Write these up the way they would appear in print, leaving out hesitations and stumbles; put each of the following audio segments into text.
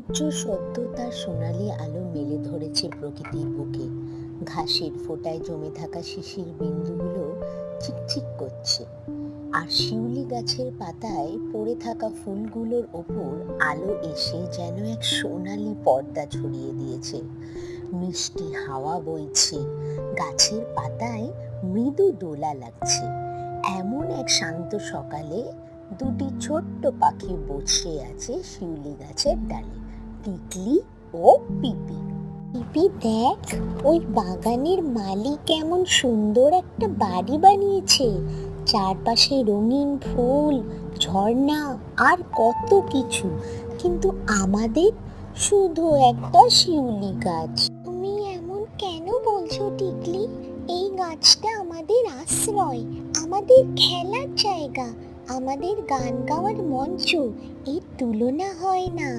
সূর্য সদ্য তার সোনালি আলো মেলে ধরেছে প্রকৃতির বুকে। ঘাসের ফোঁটায় জমে থাকা শিশির বিন্দুগুলো চিকচিক করছে, আর শিউলি গাছের পাতায় পড়ে থাকা ফুলগুলোর ওপর আলো এসে যেন এক সোনালি পর্দা ছড়িয়ে দিয়েছে। মিষ্টি হাওয়া বইছে, গাছের পাতায় মৃদু দোলা লাগছে। এমন এক শান্ত সকালে দুটি ছোট্ট পাখি বসে আছে শিউলি গাছের ডালে, টিকলি ও পিপি। পিপি, দেখ, ওই বাগানের মালি কেমন সুন্দর একটা বাড়ি বানিয়েছে। চারপাশে রঙিন ফুল, ঝর্ণা আর কত কিছু, কিন্তু আমাদের শুধু একটা শিউলি গাছ। তুমি এমন কেন বলছো টিকলি? এই গাছটা আমাদের আশ্রয়, আমাদের খেলার জায়গা, আমাদের গান গাওয়ার মঞ্চ। এর তুলনা হয় না।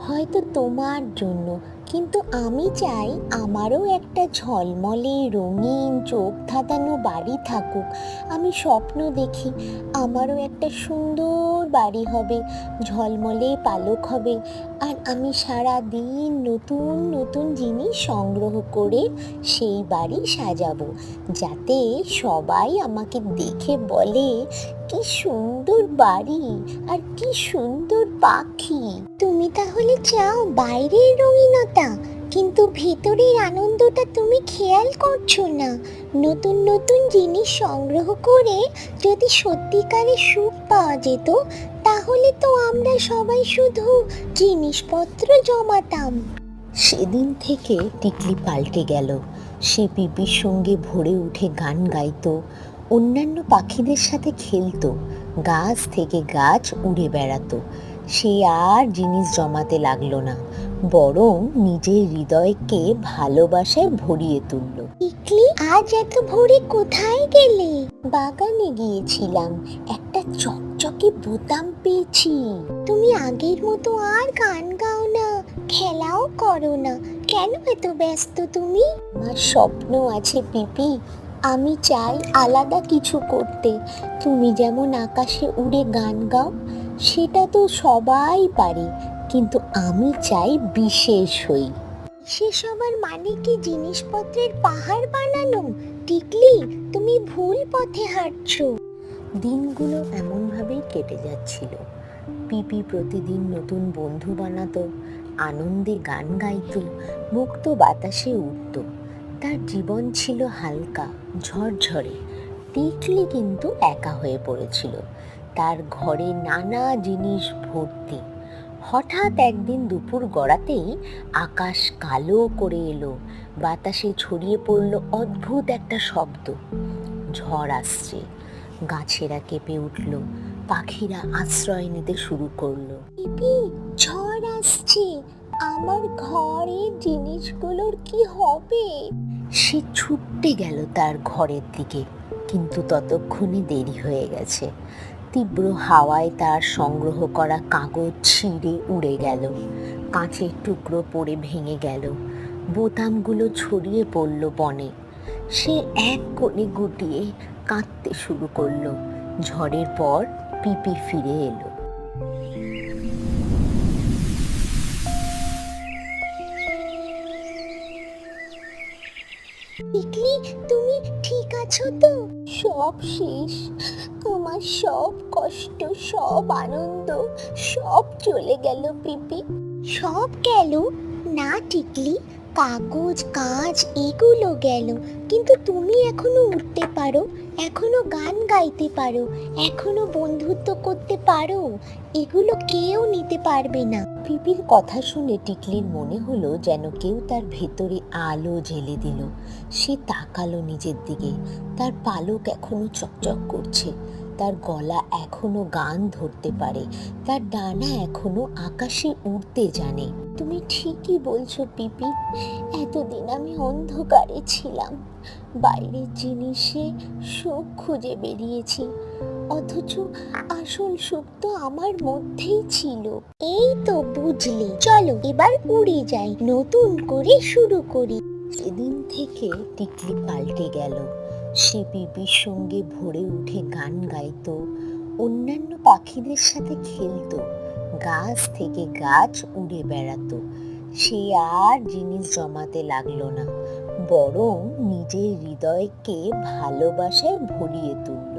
হয়তো তোমার জন্য, কিন্তু আমি চাই আমারও একটা ঝলমলে রঙিন চোখ ধাঁধানো বাড়ি থাকুক। আমি স্বপ্ন দেখি আমারও একটা সুন্দর বাড়ি হবে, ঝলমলে পালক হবে, আর আমি সারা দিন নতুন নতুন জিনিস সংগ্রহ করে সেই বাড়ি সাজাবো, যাতে সবাই আমাকে দেখে বলে, কি সুন্দর বাড়ি আর কি সুন্দর পাখি। তুমি তাহলে চাও বাইরের রঙিনতা, কিন্তু ভেতরের আনন্দটা তুমি খেয়াল করছো না। নতুন নতুন জিনিস সংগ্রহ করে যদি সত্যিকারের সুখ পাওয়া যেত, তাহলে তো আমরা সবাই শুধু জিনিসপত্র জমাতাম। সেদিন থেকে টিকলি পাল্টে গেল। সে পিপির সঙ্গে ভোরে উঠে গান গাইতো, অন্যান্য পাখিদের সাথে খেলতো, গাছ থেকে গাছ উড়ে বেড়াতো। সে আর জিনিস জমাতে লাগলো না, বরং নিজের হৃদয়কে ভালোবাসায় ভরিয়ে তুলল। টিকলি, আজ এত ভোরে কোথায় গেলে? বাগানে গিয়েছিলাম, একটা চকচকে বোতাম পেয়েছি। তুমি আগের মতো আর গান গাও না, খেলাও করো না, কেন এত ব্যস্ত তুমি? আমার স্বপ্ন আছে পিপি, আমি চাই আলাদা কিছু করতে। তুমি যেমন আকাশে উড়ে গান গাও, সেটা তো সবাই পারে, কিন্তু আমি চাই বিশেষ হই। বিশেষ হবার মানে কি জিনিসপত্রের পাহাড় বানানো? টিকলি, তুমি ভুল পথে হাঁটছো। দিনগুলো এমনভাবেই কেটে যাচ্ছিল। পিপি প্রতিদিন নতুন বন্ধু বানাতো, আনন্দে গান গাইতো, মুক্ত বাতাসে উঠত। তার জীবন ছিল হালকা, ঝরঝরে। টিকলি কিন্তু একা হয়ে পড়েছিল, তার ঘরে নানা জিনিস ভর্তি। হঠাৎ একদিন দুপুর গড়াতেই আকাশ কালো করে এলো, বাতাসে ছড়িয়ে পড়লো অদ্ভুত একটা শব্দ। ঝড় আসছে, গাছেরা কেঁপে উঠল, পাখিরা আশ্রয় নিতে শুরু করলো। পিপি, ঝড় আসছে, আমার ঘরের জিনিসগুলোর কি হবে? সে ছুটতে গেল তার ঘরের দিকে, কিন্তু ততক্ষণে দেরি হয়ে গেছে। তীব্র হাওয়ায় তার সংগ্রহ করা কাগজ ছিঁড়ে উড়ে গেল, কাঁচের টুকরো পড়ে ভেঙে গেল, বোতামগুলো ছড়িয়ে পড়ল বনে। সে এক কোণে গুটিয়ে কাঁদতে শুরু করলো। ঝড়ের পর পিপি ফিরে এলো। টিকলি, তুমি ঠিক আছো তো? সব শেষ, আমার সব কষ্ট, সব আনন্দ, সব চলে গেল পিপি। সব গেল না টিকলি, কাগজ কাঁচ এগুলো গেল, কিন্তু তুমি এখনো উঠতে পারো, এখনো গান গাইতে পারো, এখনো বন্ধুত্ব করতে পারো। এগুলো কেউ নিতে পারবে না। পিপির কথা শুনে টিকলির মনে হলো যেন কেউ তার ভেতরে আলো জ্বেলে দিল। সে তাকালো নিজের দিকে, তার পালক এখনো চকচক করছে, তার গলা এখনো গান ধরতে পারে, তার ডানা এখনো আকাশে উড়তে জানে। তুমি ঠিকই বলছো পিপি, এতদিন আমি অন্ধকারে ছিলাম, বাইরের জিনিসে সুখ খুঁজে বেরিয়েছি, অথচ আসল সুখ তো আমার মধ্যেই ছিল। এই তো বুঝলে, চলো এবার উড়ে যাই, নতুন করে শুরু করি। সেদিন থেকে টিকলি পাল্টে গেল। সে পিপির সঙ্গে ভোরে উঠে গান গাইতো, অন্যান্য পাখিদের সাথে খেলতো, গাছ থেকে গাছ উড়ে বেড়াতো। সে আর জিনিস জমাতে লাগলো না, বরং নিজের হৃদয়কে ভালোবাসায় ভরিয়ে তুলল।